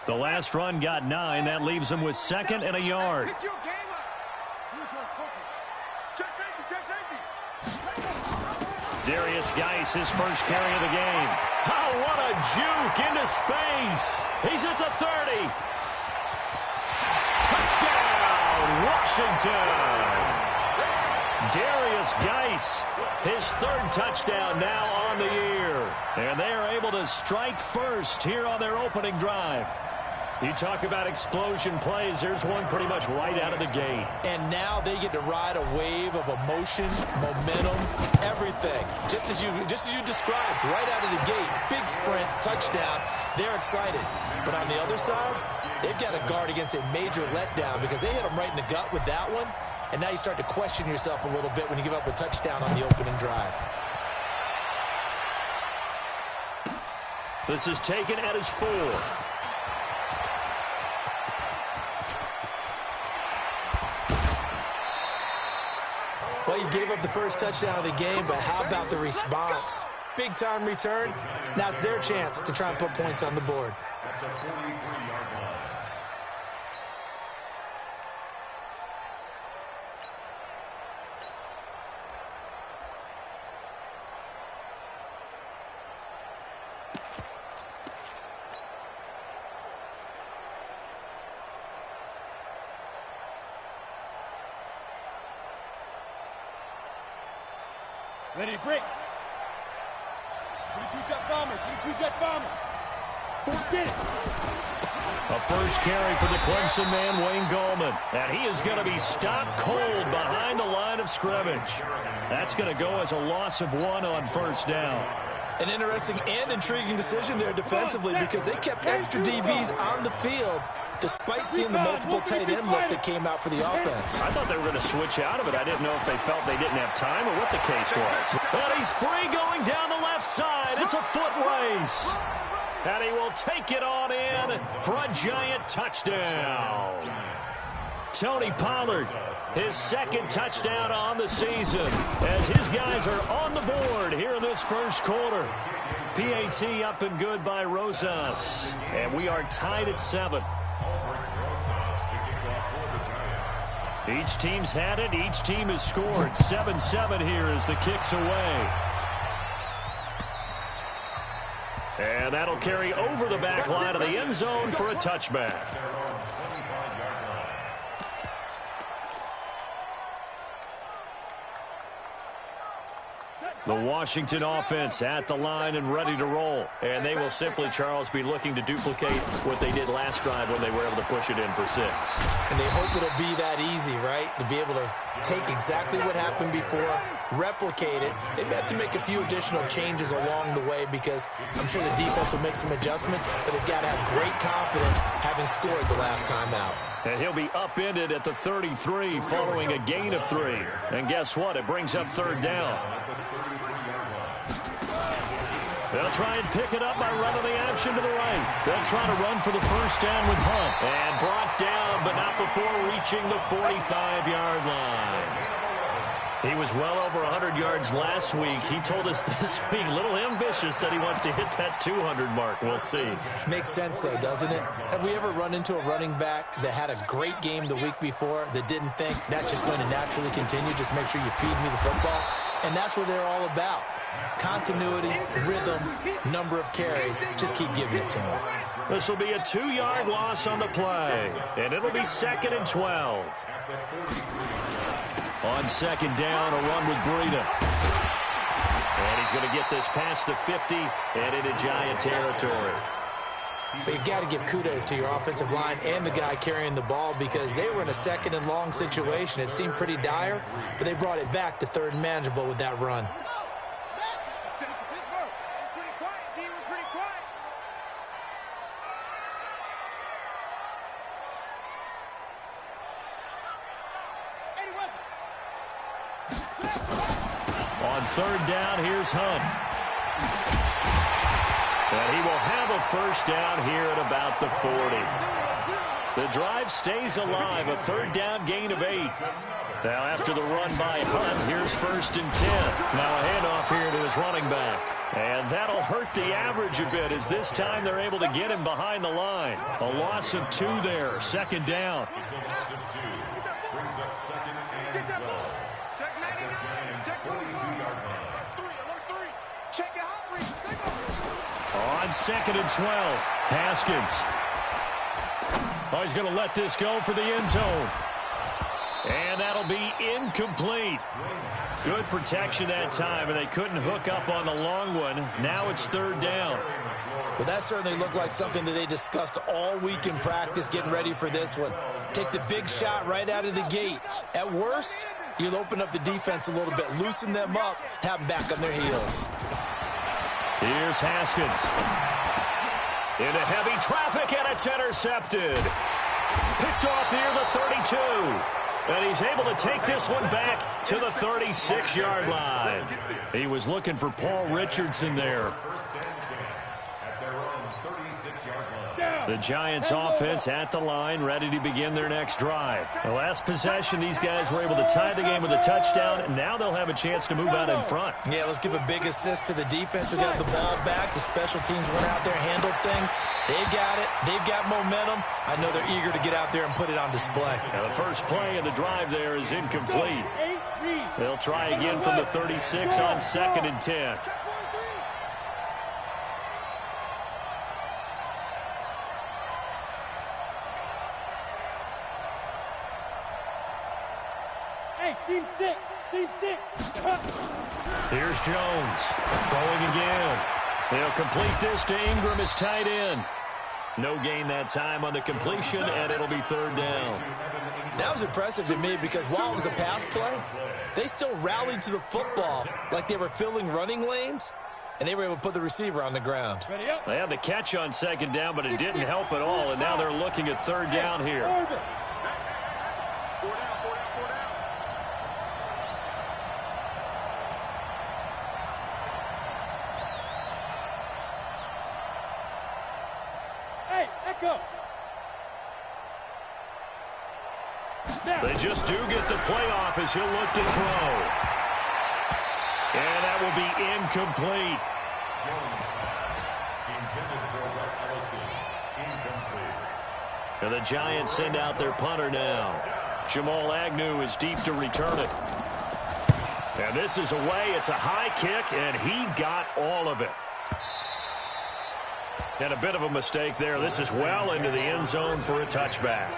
The last run got 9. That leaves him with 2nd and a yard. Darius Geis, his first carry of the game. Oh, what a juke into space. He's at the 30. Touchdown, Washington. Darius Geis, his 3rd touchdown now on the year. And they are able to strike first here on their opening drive. You talk about explosion plays. There's one pretty much right out of the gate. And now they get to ride a wave of emotion, momentum, everything. Just as you described, right out of the gate. Big sprint, touchdown. They're excited. But on the other side, they've got to guard against a major letdown because they hit them right in the gut with that one. And now you start to question yourself a little bit when you give up a touchdown on the opening drive. This is taken at his 4. Well, you gave up the first touchdown of the game, but how about the response? Big-time return. Now it's their chance to try and put points on the board. Ready to break. 22 jet bombers. 22 jet bombers. A first carry for the Clemson man, Wayne Gallman. And he is going to be stopped cold behind the line of scrimmage. That's going to go as a loss of 1 on first down. An interesting and intriguing decision there defensively because they kept extra DBs on the field despite seeing the multiple tight end look that came out for the offense. I thought they were going to switch out of it. I didn't know if they felt they didn't have time or what the case was. And he's free going down the left side. It's a foot race. And he will take it on in for a giant touchdown. Tony Pollard, his 2nd touchdown on the season as his guys are on the board here in this first quarter. PAT up and good by Rosas. And we are tied at 7. Each team's had it. Each team has scored. 7-7 here as the kick's away. And that'll carry over the back line of the end zone for a touchback. The Washington offense at the line and ready to roll. And they will simply, Charles, be looking to duplicate what they did last drive when they were able to push it in for 6. And they hope it'll be that easy, right? To be able to take exactly what happened before, replicate it. They may have to make a few additional changes along the way because I'm sure the defense will make some adjustments, but they've got to have great confidence having scored the last time out. And he'll be upended at the 33 following a gain of 3. And guess what? It brings up 3rd down. They'll try and pick it up by running the action to the right. They'll try to run for the first down with Hunt. And brought down, but not before reaching the 45-yard line. He was well over 100 yards last week. He told us this week, a little ambitious, said he wants to hit that 200 mark. We'll see. Makes sense, though, doesn't it? Have we ever run into a running back that had a great game the week before that didn't think that's just going to naturally continue? Just make sure you feed me the football. And that's what they're all about. Continuity, rhythm, number of carries. Just keep giving it to him. This will be a 2-yard loss on the play. And it'll be 2nd and 12. On 2nd down, a run with Breida. And he's going to get this past the 50 and into Giant territory. But you got to give kudos to your offensive line and the guy carrying the ball because they were in a 2nd and long situation. It seemed pretty dire, but they brought it back to 3rd and manageable with that run. On 3rd down, here's Hunt. And he will have a first down here at about the 40. The drive stays alive, a 3rd down gain of 8. Now after the run by Hunt, here's 1st and 10. Now a handoff here to his running back. And that'll hurt the average a bit as this time they're able to get him behind the line. A loss of 2 there, second down. It's a loss of 2. Brings up second and 12. Check 99. Check 42-yard line. Alert 3. Check your hot read. On second and 12, Haskins. Oh, he's going to let this go for the end zone. And that'll be incomplete. Good protection that time, and they couldn't hook up on the long one. Now it's third down. Well, that certainly looked like something that they discussed all week in practice getting ready for this one. Take the big shot right out of the gate. At worst, you'll open up the defense a little bit, loosen them up, have them back on their heels. Here's Haskins. Into heavy traffic, and it's intercepted. Picked off near the 32. And he's able to take this one back to the 36-yard line. He was looking for Paul Richardson there. The Giants offense at the line, ready to begin their next drive. The last possession, these guys were able to tie the game with a touchdown, and now they'll have a chance to move out in front. Yeah, let's give a big assist to the defense who got the ball back. The special teams went out there, handled things. They got it. They've got momentum. I know they're eager to get out there and put it on display. Now the first play of the drive there is incomplete. They'll try again from the 36 on second and 10. Team 6. Here's Jones. Throwing again. They'll complete this to Ingram as tight end. No gain that time on the completion, and it'll be third down. That was impressive to me because while it was a pass play, they still rallied to the football like they were filling running lanes, and they were able to put the receiver on the ground. They had the catch on second down, but it didn't help at all, and now they're looking at third down here. They just do get the playoff as he'll look to throw. And that will be incomplete. And the Giants send out their punter now. Jamal Agnew is deep to return it. And this is away. It's a high kick, and he got all of it. And a bit of a mistake there. This is well into the end zone for a touchback.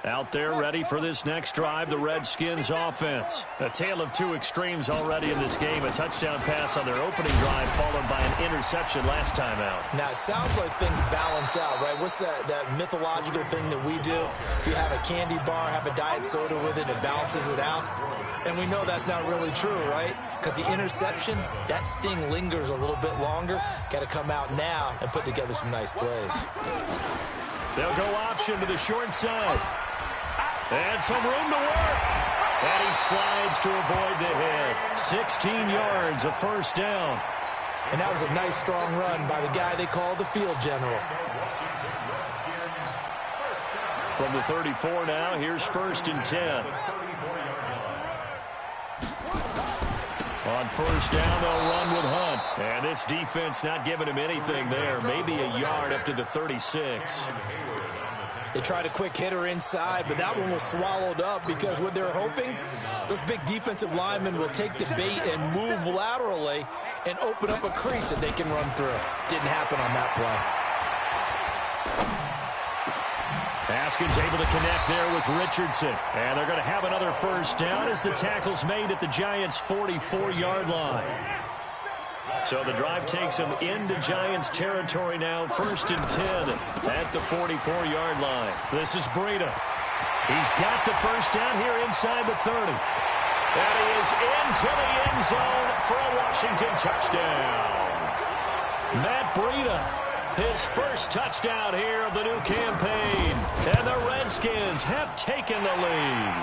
Out there ready for this next drive, the Redskins offense. A tale of two extremes already in this game. A touchdown pass on their opening drive followed by an interception last time out. Now, it sounds like things balance out, right? What's that mythological thing that we do? If you have a candy bar, have a diet soda with it, it balances it out. And we know that's not really true, right? Because the interception, that sting lingers a little bit longer. Got to come out now and put together some nice plays. They'll go option to the short side. And some room to work. And he slides to avoid the hit. 16 yards, a first down. And that was a nice, strong run by the guy they call the field general. From the 34 now, here's first and 10. On first down, they'll run with Hunt. And this defense not giving him anything there. Maybe a yard up to the 36. They tried a quick hitter inside, but that one was swallowed up because what they're hoping, those big defensive linemen will take the bait and move laterally and open up a crease that they can run through. Didn't happen on that play. Haskins able to connect there with Richardson. And they're going to have another first down as the tackle's made at the Giants' 44-yard line. So the drive takes them into Giants territory now, first and 10 at the 44-yard line. This is Breida. He's got the first down here inside the 30. And he is into the end zone for a Washington touchdown. Matt Breida, his first touchdown here of the new campaign. And the Redskins have taken the lead.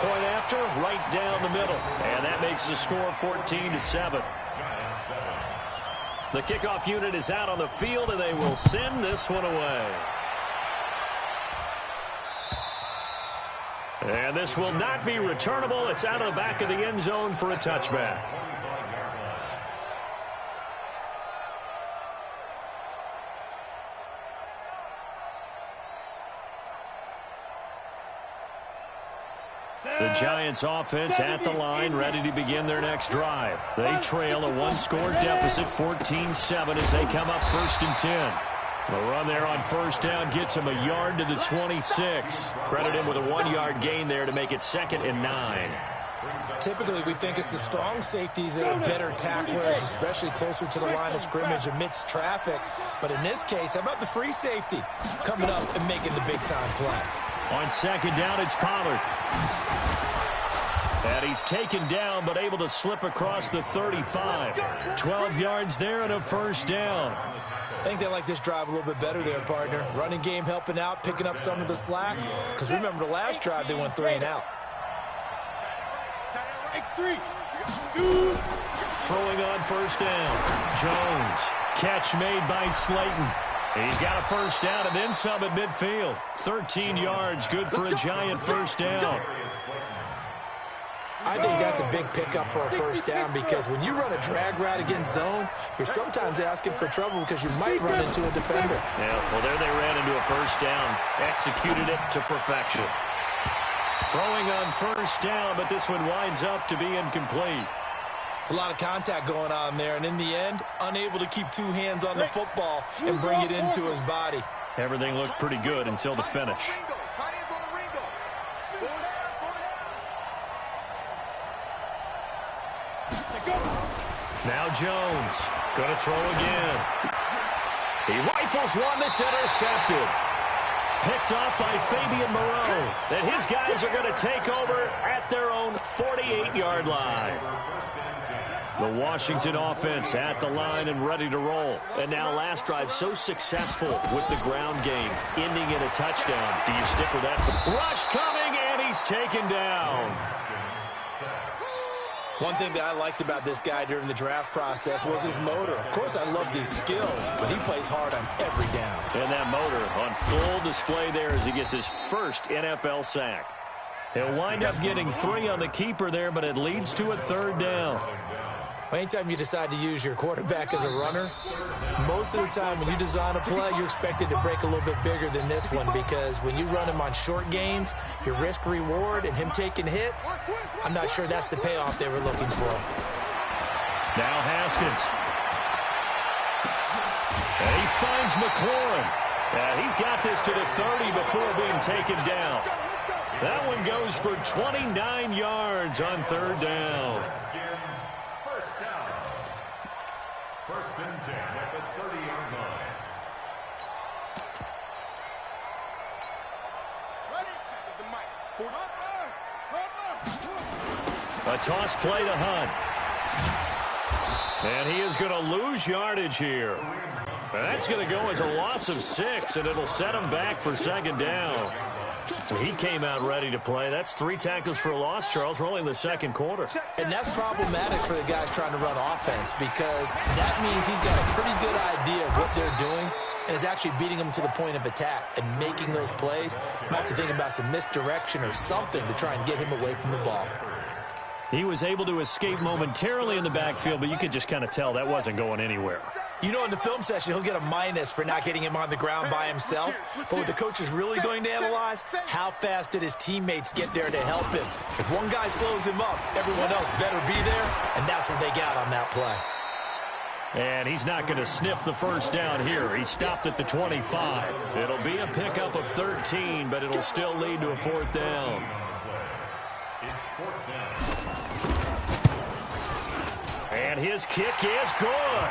Point after, right down the middle. And that makes the score 14-7. The kickoff unit is out on the field, and they will send this one away. And this will not be returnable. It's out of the back of the end zone for a touchback. The Giants offense at the line, ready to begin their next drive. They trail a one-score deficit, 14-7, as they come up 1st and 10. The run there on first down gets him a yard to the 26. Credit him with a 1-yard gain there to make it 2nd and 9. Typically, we think it's the strong safeties that are better tacklers, especially closer to the line of scrimmage amidst traffic. But in this case, how about the free safety coming up and making the big-time play? On 2nd down, it's Pollard. And he's taken down, but able to slip across the 35. 12 yards there and a 1st down. I think they like this drive a little bit better there, partner. Running game helping out, picking up some of the slack. Because remember, the last drive, they went 3 and out. Throwing on 1st down. Jones. Catch made by Slayton. He's got a 1st down and then some at midfield. 13 yards, good for a Giant 1st down. I think that's a big pickup for a 1st down because when you run a drag route against zone, you're sometimes asking for trouble because you might run into a defender. Yeah, well, there they ran into a 1st down. Executed it to perfection. Throwing on 1st down, but this one winds up to be incomplete. It's a lot of contact going on there, and in the end, unable to keep 2 hands on the football and bring it into his body. Everything looked pretty good until the finish. Now Jones, going to throw again. He rifles one that's intercepted. Picked off by Fabian Moreau. And his guys are going to take over at their own 48-yard line. The Washington offense at the line and ready to roll. And now last drive so successful with the ground game, ending in a touchdown. Do you stick with that? Rush coming, and he's taken down. One thing that I liked about this guy during the draft process was his motor. Of course, I love his skills, but he plays hard on every down. And that motor on full display there as he gets his first NFL sack. He'll wind up getting 3 on the keeper there, but it leads to a 3rd down. Anytime you decide to use your quarterback as a runner, most of the time when you design a play, you're expected to break a little bit bigger than this one because when you run him on short gains, your risk-reward and him taking hits, I'm not sure that's the payoff they were looking for. Now Haskins. And he finds McLaurin. He's got this to the 30 before being taken down. That one goes for 29 yards on 3rd down. First and 10 at the 30-yard line. A toss play to Hunt. And he is going to lose yardage here. And that's going to go as a loss of 6, and it'll set him back for 2nd down. He came out ready to play. That's 3 tackles for a loss, Charles. We're only in the 2nd quarter. And that's problematic for the guys trying to run offense because that means he's got a pretty good idea of what they're doing and is actually beating them to the point of attack and making those plays. Might have to think about some misdirection or something to try and get him away from the ball. He was able to escape momentarily in the backfield, but you could just kind of tell that wasn't going anywhere. You know, in the film session, he'll get a minus for not getting him on the ground by himself. But what the coach is really going to analyze, how fast did his teammates get there to help him? If one guy slows him up, everyone else better be there, and that's what they got on that play. And he's not going to sniff the 1st down here. He stopped at the 25. It'll be a pickup of 13, but it'll still lead to a 4th down. It's 4th down. And his kick is good.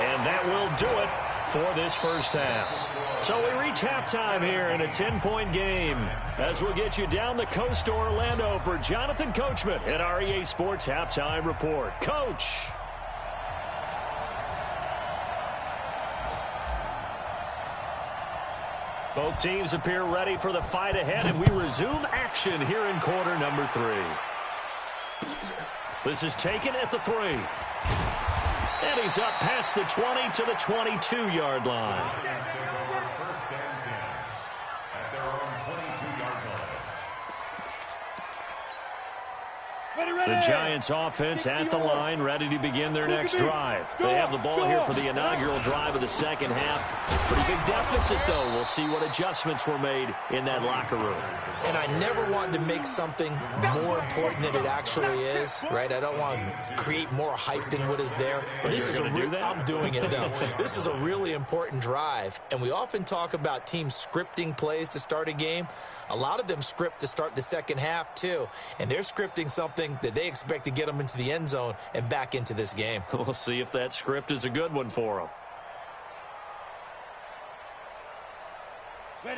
And that will do it for this 1st half. So we reach halftime here in a 10-point game as we'll get you down the coast to Orlando for Jonathan Coachman at our EA Sports Halftime Report. Coach. Both teams appear ready for the fight ahead, and we resume action here in quarter number 3. This is taken at the 3. And he's up past the 20 to the 22-yard line. The Giants offense at the line, ready to begin their next drive. They have the ball here for the inaugural drive of the second half. Pretty big deficit, though. We'll see what adjustments were made in that locker room. And I never wanted to make something more important than it actually is, right? I don't want to create more hype than what is there. But this is I'm doing it, though. This is a really important drive. And we often talk about teams scripting plays to start a game. A lot of them script to start the second half, too. And they're scripting something that they expect to get them into the end zone and back into this game. We'll see if that script is a good one for them.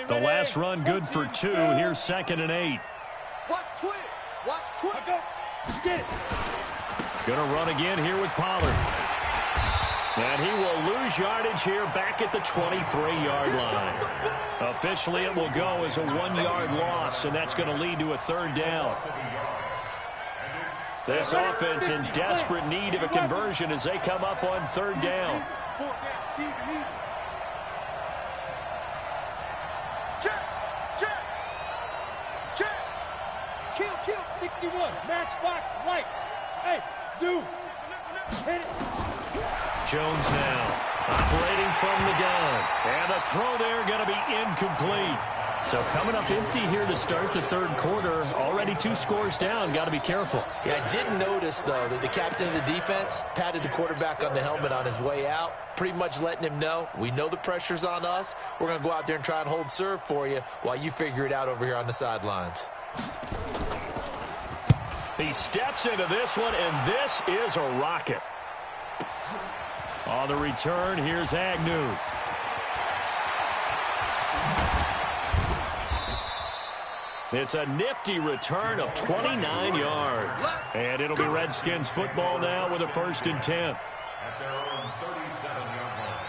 The last run good for 2. Here's 2nd and 8. Watch twist. Watch twist. Get it. Going to run again here with Pollard. And he will lose yardage here back at the 23-yard line. Officially, it will go as a 1-yard loss, and that's going to lead to a 3rd down. This offense in desperate need of a conversion as they come up on 3rd down. Kill. 61. Matchbox lights. Hey, zoom. Hit it. Jones now operating from the gun. And the throw there going to be incomplete. So coming up empty here to start the 3rd quarter. Already 2 scores down. Got to be careful. Yeah, I did notice, though, that the captain of the defense patted the quarterback on the helmet on his way out, pretty much letting him know, we know the pressure's on us. We're going to go out there and try and hold serve for you while you figure it out over here on the sidelines. He steps into this one, and this is a rocket. On the return, here's Agnew. It's a nifty return of 29 yards. And it'll be Redskins football now with a 1st and 10. At their own 37-yard line.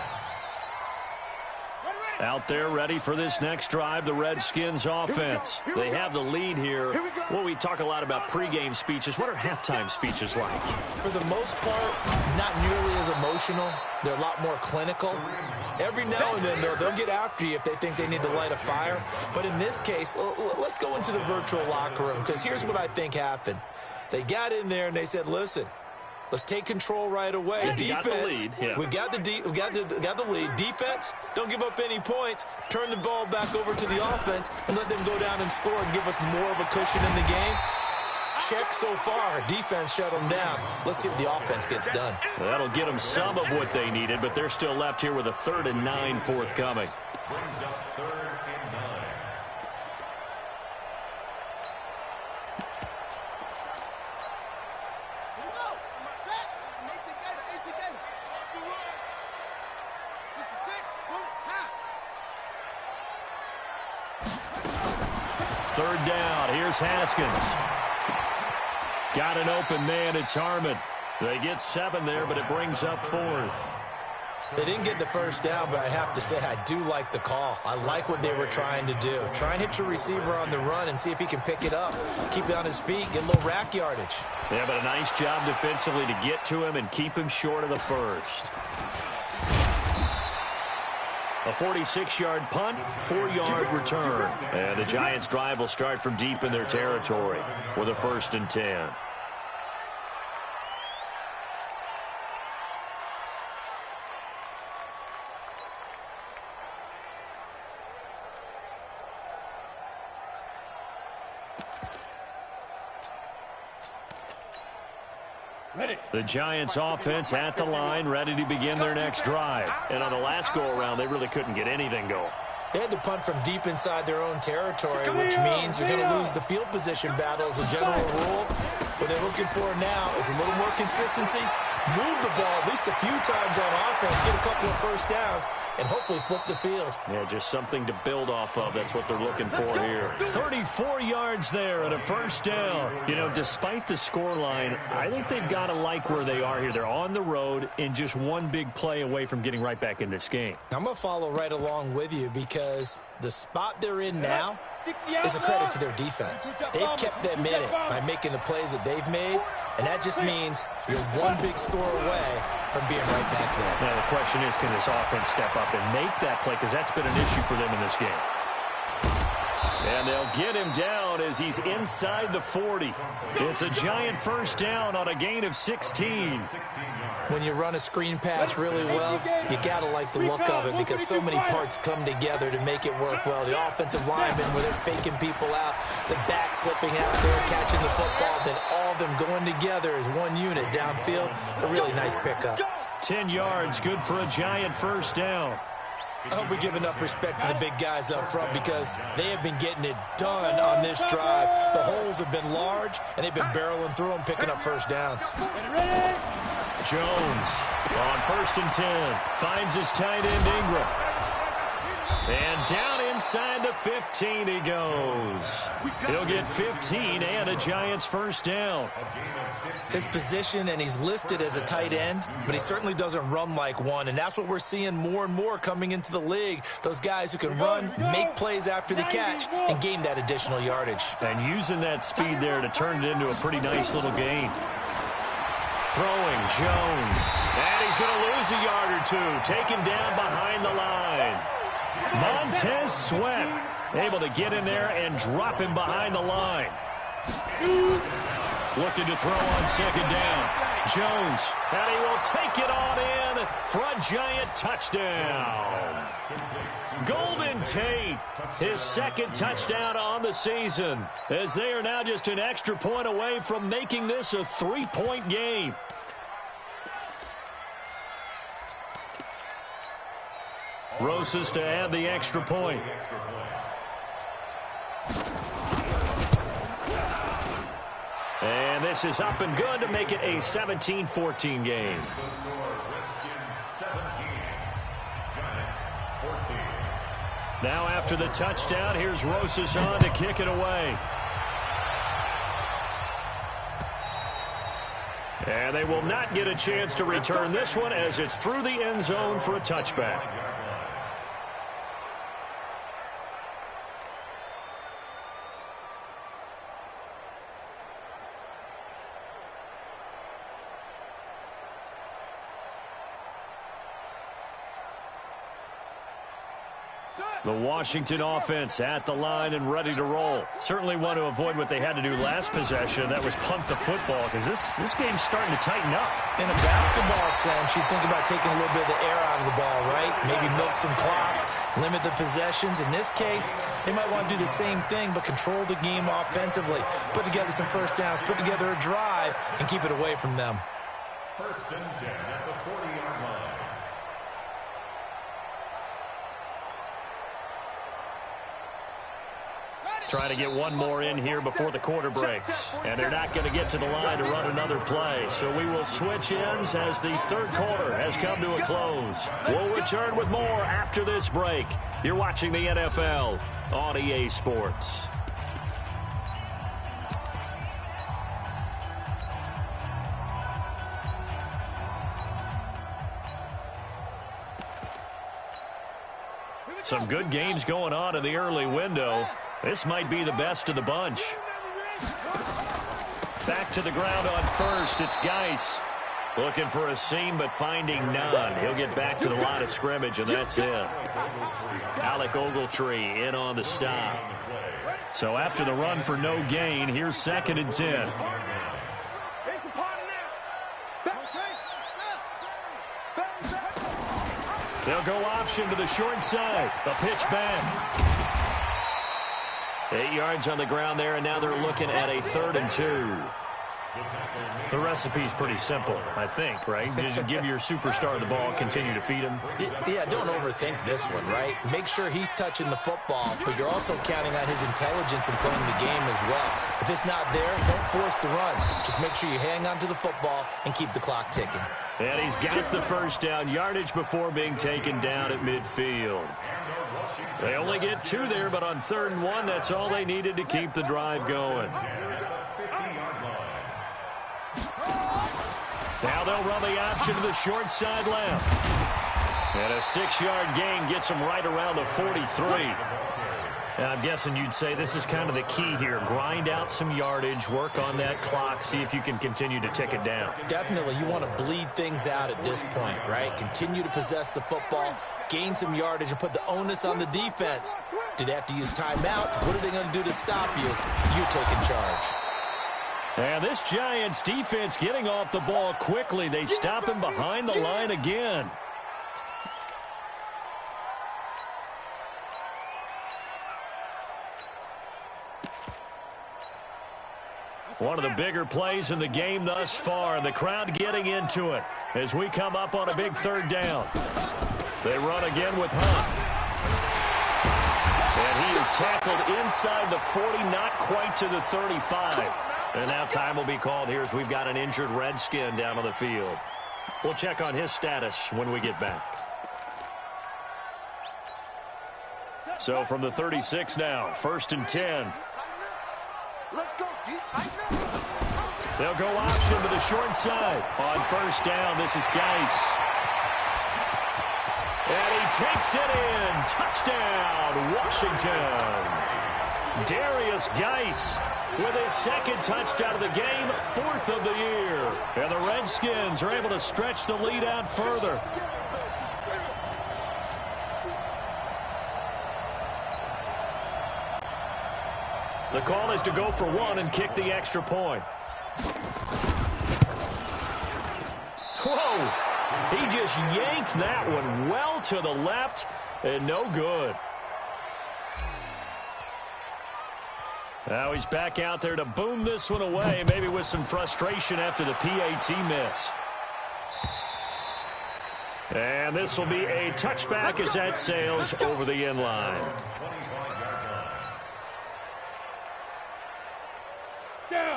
Out there ready for this next drive, the Redskins offense. They have the lead here. Well, we talk a lot about pregame speeches. What are halftime speeches like? For the most part, not nearly as emotional. They're a lot more clinical. Every now and then, they'll get after you if they think they need to light a fire. But in this case, let's go into the virtual locker room, because here's what I think happened. They got in there and they said, listen, let's take control right away. Defense, we got the lead. Defense, don't give up any points. Turn the ball back over to the offense and let them go down and score and give us more of a cushion in the game. Check so far. Defense shut them down. Let's see what the offense gets done. That'll get them some of what they needed, but they're still left here with a 3rd and 9 forthcoming. Brings up 3rd and 9. Third down. Here's Haskins. Got an open man. It's Harmon. They get 7 there, but it brings up 4th. They didn't get the 1st down, but I have to say I do like the call. I like what they were trying to do. Try and hit your receiver on the run and see if he can pick it up. Keep it on his feet. Get a little rack yardage. Yeah, but a nice job defensively to get to him and keep him short of the 1st. A 46-yard punt, 4-yard return. And the Giants' drive will start from deep in their territory with a 1st and 10. The Giants offense at the line, ready to begin their next drive. And on the last go-around, they really couldn't get anything going. They had to punt from deep inside their own territory, which means you're going to lose the field position battle as a general rule. What they're looking for now is a little more consistency, move the ball at least a few times on offense, get a couple of 1st downs, and hopefully flip the field. Yeah, just something to build off of. That's what they're looking for here. 34 yards there and a 1st down. You know, despite the scoreline, I think they've got to like where they are here. They're on the road and just one big play away from getting right back in this game. I'm going to follow right along with you because the spot they're in now is a credit to their defense. They've kept them in it by making the plays that they've made, and that just means you're one big score away from being right back there. Now the question is, can this offense step up and make that play? Because that's been an issue for them in this game. And they'll get him down as he's inside the 40. It's a Giant first down on a gain of 16. When you run a screen pass really well, you got to like the look of it because so many parts come together to make it work well. The offensive linemen, where they're faking people out, the back slipping out there, catching the football, then all of them going together as one unit downfield. A really nice pickup. 10 yards, good for a Giant first down. I hope we give enough respect to the big guys up front because they have been getting it done on this drive. The holes have been large, and they've been barreling through them, picking up first downs. Jones on 1st and 10. Finds his tight end Ingram. And down inside the 15 he goes. He'll get 15 and a Giants first down. His position, and he's listed as a tight end, but he certainly doesn't run like one, and that's what we're seeing more and more coming into the league. Those guys who can run, make plays after the catch, and gain that additional yardage. And using that speed there to turn it into a pretty nice little game. Throwing, Jones. And he's going to lose a yard or two. Taken down behind the line. Montez Sweat able to get in there and drop him behind the line. Looking to throw on 2nd down. Jones, and he will take it on in for a Giant touchdown. Golden Tate, his 2nd touchdown on the season, as they are now just an extra point away from making this a 3-point game. Rosas to add the extra point. And this is up and good to make it a 17-14 game. Now after the touchdown, here's Rosas on to kick it away. And they will not get a chance to return this one as it's through the end zone for a touchback. The Washington offense at the line and ready to roll. Certainly want to avoid what they had to do last possession. That was punt the football because this game's starting to tighten up. In a basketball sense, you think about taking a little bit of the air out of the ball, right? Maybe milk some clock, limit the possessions. In this case, they might want to do the same thing but control the game offensively. Put together some first downs, put together a drive, and keep it away from them. 1st and 10 at the 40-yard line. Trying to get one more in here before the quarter breaks. And they're not going to get to the line to run another play. So we will switch ends as the 3rd quarter has come to a close. We'll return with more after this break. You're watching the NFL on EA Sports. Some good games going on in the early window. This might be the best of the bunch. Back to the ground on 1st. It's Geis. Looking for a seam, but finding none. He'll get back to the line of scrimmage, and that's it. Alec Ogletree in on the stop. So after the run for no gain, here's 2nd and 10. They'll go option to the short side. The pitch back. 8 yards on the ground there, and now they're looking at a 3rd and 2. The recipe's pretty simple, I think, right? Just give your superstar the ball, continue to feed him. Yeah, don't overthink this one, right? Make sure he's touching the football, but you're also counting on his intelligence in playing the game as well. If it's not there, don't force the run. Just make sure you hang on to the football and keep the clock ticking. And he's got the first down, yardage before being taken down at midfield. They only get 2 there, but on 3rd and 1, that's all they needed to keep the drive going. Now they'll run the option to the short side left. And a 6-yard gain gets them right around the 43. And I'm guessing you'd say this is kind of the key here. Grind out some yardage, work on that clock, see if you can continue to tick it down. Definitely, you want to bleed things out at this point, right? Continue to possess the football, gain some yardage, and put the onus on the defense. Do they have to use timeouts? What are they going to do to stop you? You're taking charge. And this Giants defense getting off the ball quickly. They stop him behind the line again. One of the bigger plays in the game thus far, and the crowd getting into it as we come up on a big third down. They run again with Hunt. And he is tackled inside the 40, not quite to the 35. And now time will be called here as we've got an injured Redskin down on the field. We'll check on his status when we get back. So from the 36 now, 1st and 10. Let's go, D. Tighten up. They'll go option to the short side. On 1st down, this is Geis. And he takes it in. Touchdown, Washington. Darius Geis with his 2nd touchdown of the game, 4th of the year. And the Redskins are able to stretch the lead out further. The call is to go for 1 and kick the extra point. Whoa! He just yanked that one well to the left and no good. Now he's back out there to boom this one away, maybe with some frustration after the PAT miss. And this will be a touchback as that sails over the end line.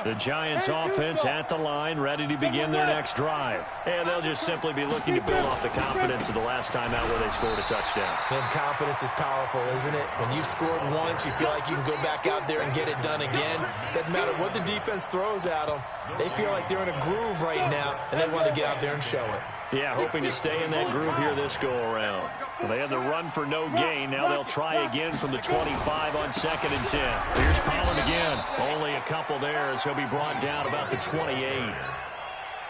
The Giants offense at the line, ready to begin their next drive. And they'll just simply be looking to build off the confidence of the last time out where they scored a touchdown. And confidence is powerful, isn't it? When you've scored once, you feel like you can go back out there and get it done again. Doesn't matter what the defense throws at them. They feel like they're in a groove right now, and they want to get out there and show it. Yeah, hoping to stay in that groove here this go-around. Well, they had the run for no gain. Now they'll try again from the 25 on 2nd and 10. Here's Pollard again. Only a couple there as he'll be brought down about the 28.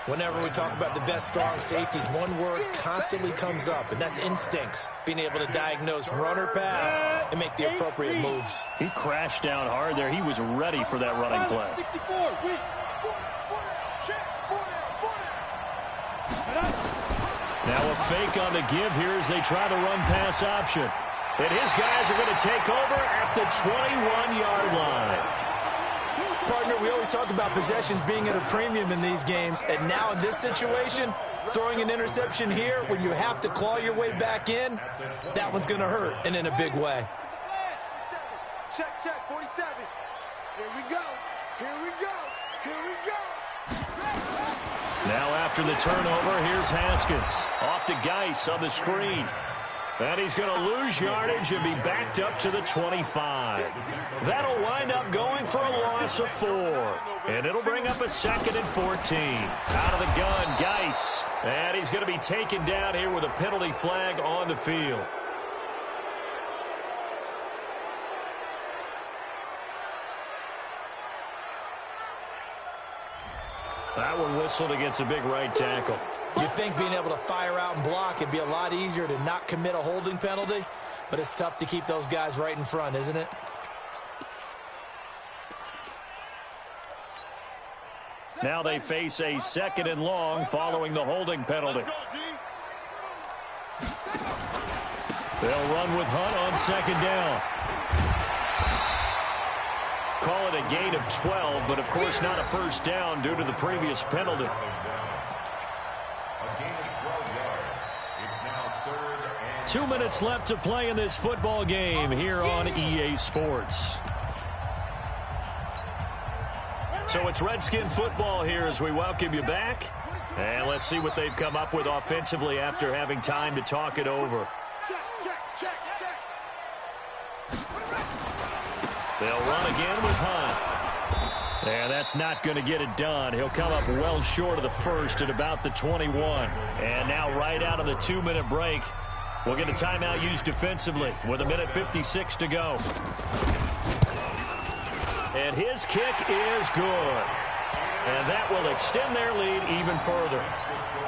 Whenever we talk about the best strong safeties, one word constantly comes up, and that's instincts. Being able to diagnose run or pass and make the appropriate moves. He crashed down hard there. He was ready for that running play. 64, Now a fake on the give here as they try the run-pass option. And his guys are going to take over at the 21-yard line. Partner, we always talk about possessions being at a premium in these games. And now in this situation, throwing an interception here when you have to claw your way back in, that one's going to hurt, and in a big way. Check, 47. Here we go. Here we go. Here we go. Now after the turnover, here's Haskins. Off to Geis on the screen. And he's going to lose yardage and be backed up to the 25. That'll wind up going for a loss of 4. And it'll bring up a 2nd and 14. Out of the gun, Geis. And he's going to be taken down here with a penalty flag on the field. That one whistled against a big right tackle. You'd think being able to fire out and block it'd be a lot easier to not commit a holding penalty, but it's tough to keep those guys right in front, isn't it? Now they face a 2nd and long following the holding penalty. They'll run with Hunt on 2nd down. Call it a gain of 12, but of course not a first down due to the previous penalty. A gain of 12 yards. It's now 3rd and 2 minutes left to play in this football game here on EA Sports. So it's Redskin football here as we welcome you back. And let's see what they've come up with offensively after having time to talk it over. Check. They'll run again with Hunt. And that's not going to get it done. He'll come up well short of the first at about the 21. And now right out of the 2-minute break, we'll get a timeout used defensively with 1:56 to go. And his kick is good. And that will extend their lead even further.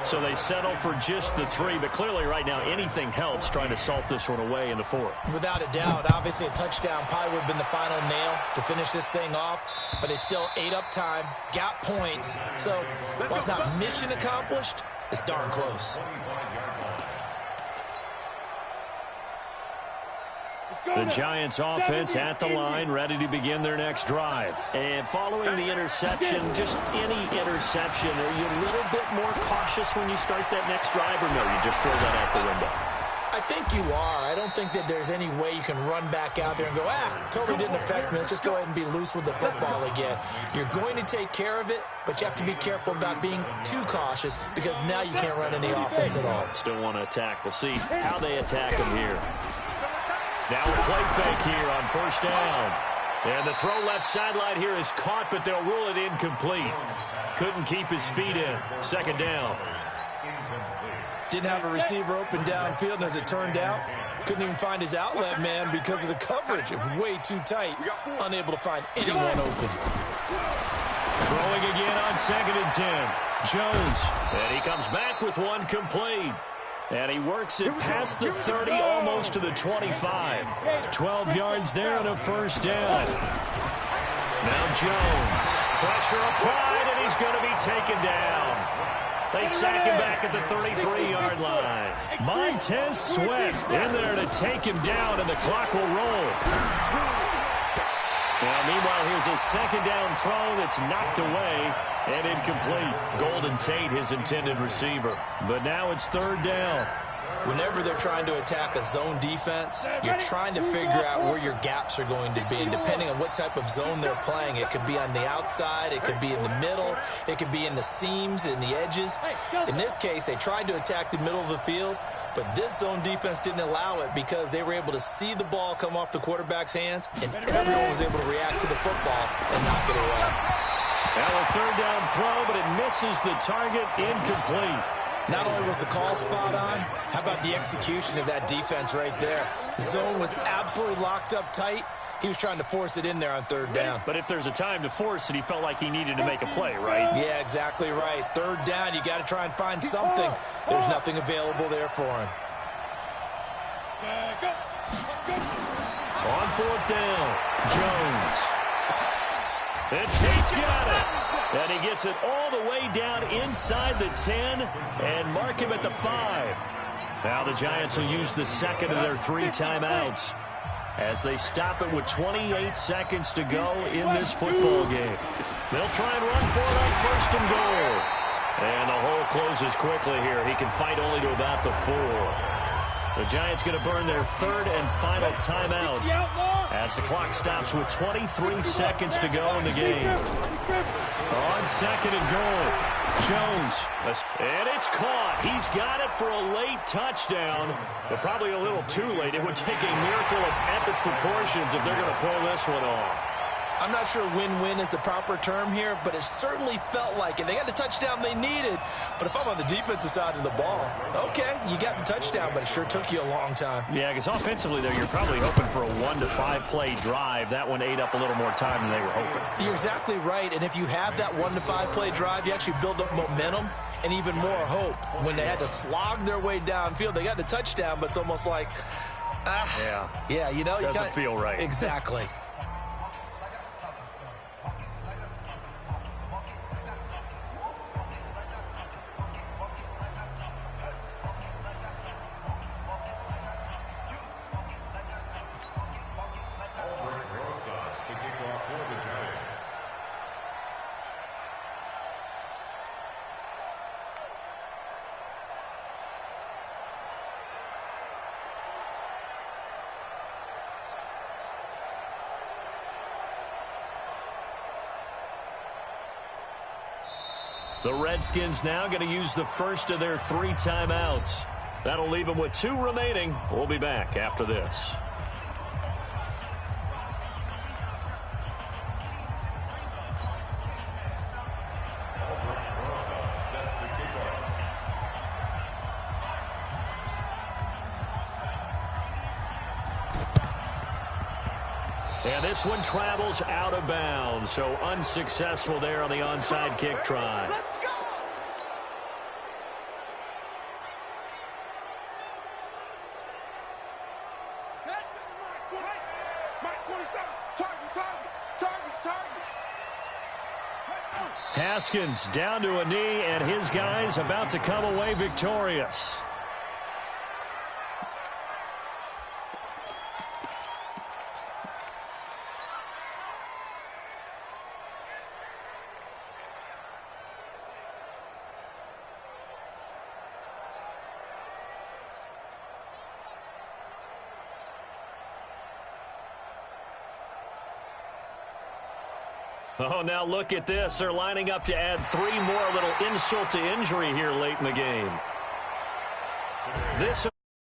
So they settle for just the 3, but clearly right now anything helps trying to salt this one away in the 4th. Without a doubt, obviously a touchdown probably would have been the final nail to finish this thing off, but it's still ate up time, got points. So while it's not mission accomplished, it's darn close. The Giants offense at the line, ready to begin their next drive. And following the interception, just any interception, are you a little bit more cautious when you start that next drive, or no, you just throw that out the window? I think you are. I don't think that there's any way you can run back out there and go, totally didn't affect me. Let's just go ahead and be loose with the football again. You're going to take care of it, but you have to be careful about being too cautious because now you can't run any offense at all. Still want to attack. We'll see how they attack them here. Now a play fake here on 1st down. And the throw left sideline here is caught, but they'll rule it incomplete. Couldn't keep his feet in. 2nd down. Didn't have a receiver open downfield, and as it turned out, couldn't even find his outlet man because of the coverage. It was way too tight, unable to find anyone open. Throwing again on 2nd and 10. Jones, and he comes back with one complete. And he works it past the 30, almost to the 25. 12 yards there and a 1st down. Now Jones. Pressure applied, and he's going to be taken down. They sack him back at the 33-yard line. Montez Sweat in there to take him down, and the clock will roll. Now, meanwhile, here's a 2nd down throw that's knocked away and incomplete. Golden Tate, his intended receiver. But now it's 3rd down. Whenever they're trying to attack a zone defense, you're trying to figure out where your gaps are going to be. And depending on what type of zone they're playing, it could be on the outside, it could be in the middle, it could be in the seams, in the edges. In this case, they tried to attack the middle of the field, but this zone defense didn't allow it because they were able to see the ball come off the quarterback's hands, and everyone was able to react to the football and knock it away. Now a 3rd down throw, but it misses the target, incomplete. Not only was the call spot on, how about the execution of that defense right there? The zone was absolutely locked up tight. He was trying to force it in there on 3rd down. But if there's a time to force it, he felt like he needed to make a play, right? Yeah, exactly right. 3rd down, you got to try and find something. There's nothing available there for him. On 4th down, Jones. And Tate's got it. And he gets it all the way down inside the 10 and mark him at the 5. Now the Giants will use the 2nd of their 3 timeouts as they stop it with 28 seconds to go in this football game. They'll try and run for it on 1st and goal. And the hole closes quickly here. He can fight only to about the 4. The Giants going to burn their 3rd and final timeout as the clock stops with 23 seconds to go in the game. On 2nd and goal, Jones, and it's caught. He's got it for a late touchdown, but probably a little too late. It would take a miracle of epic proportions if they're going to pull this one off. I'm not sure win-win is the proper term here, but it certainly felt like it. They got the touchdown they needed, but if I'm on the defensive side of the ball, okay, you got the touchdown, but it sure took you a long time. Yeah, because offensively, though, you're probably hoping for a 1 to 5 play drive. That one ate up a little more time than they were hoping. You're exactly right, and if you have that 1 to 5 play drive, you actually build up momentum and even more hope. When they had to slog their way downfield, they got the touchdown, but it's almost like, yeah, you know. Doesn't feel right. Exactly. The Redskins now going to use the 1st of their 3 timeouts. That'll leave them with 2 remaining. We'll be back after this. And this one travels out of bounds, so unsuccessful there on the onside kick try. Haskins down to a knee, and his guys about to come away victorious. Oh, now look at this. They're lining up to add 3 more, a little insult to injury here late in the game. This